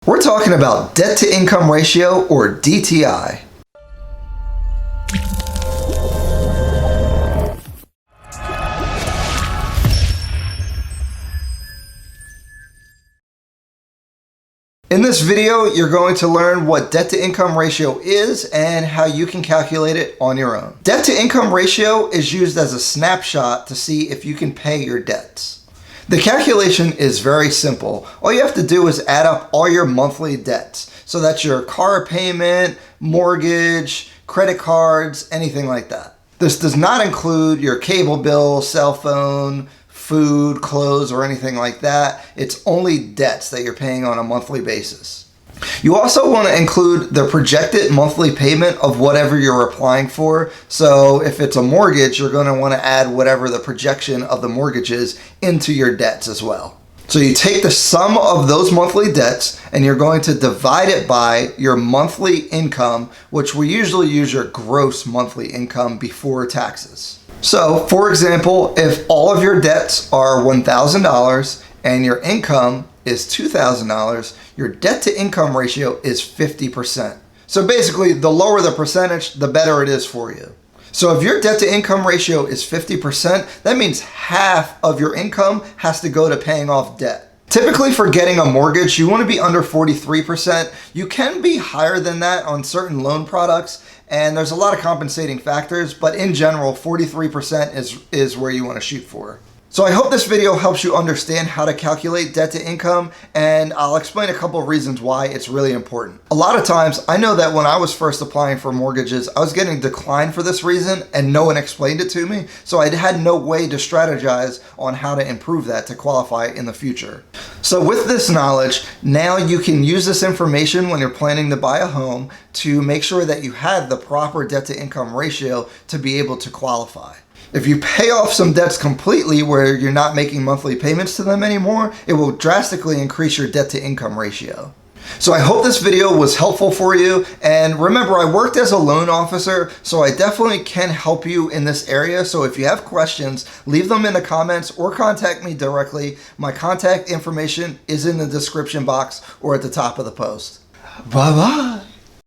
We're talking about debt to income ratio, or DTI. In this video, you're going to learn what debt to income ratio is and how you can calculate it on your own. Debt to income ratio is used as a snapshot to see if you can pay your debts. The calculation is very simple. All you have to do is add up all your monthly debts. So that's your car payment, mortgage, credit cards, anything like that. This does not include your cable bill, cell phone, food, clothes, or anything like that. It's only debts that you're paying on a monthly basis. You also want to include the projected monthly payment of whatever you're applying for. So if it's a mortgage, you're going to want to add whatever the projection of the mortgage is into your debts as well. So you take the sum of those monthly debts and you're going to divide it by your monthly income, which we usually use your gross monthly income before taxes. So, for example, if all of your debts are $1,000 and your income is $2,000, your debt to income ratio is 50%. So basically, the lower the percentage, the better it is for you. So if your debt to income ratio is 50%, that means half of your income has to go to paying off debt. Typically for getting a mortgage, you want to be under 43%. You can be higher than that on certain loan products, and there's a lot of compensating factors, but in general, 43% is where you want to shoot for. So I hope this video helps you understand how to calculate debt to income, and I'll explain a couple of reasons why it's really important. A lot of times, I know that when I was first applying for mortgages, I was getting declined for this reason and no one explained it to me, so I had no way to strategize on how to improve that to qualify in the future. So with this knowledge, now you can use this information when you're planning to buy a home to make sure that you have the proper debt to income ratio to be able to qualify. If you pay off some debts completely where you're not making monthly payments to them anymore, it will drastically increase your debt to income ratio. So I hope this video was helpful for you. And remember, I worked as a loan officer, so I definitely can help you in this area. So if you have questions, leave them in the comments or contact me directly. My contact information is in the description box or at the top of the post. Bye-bye.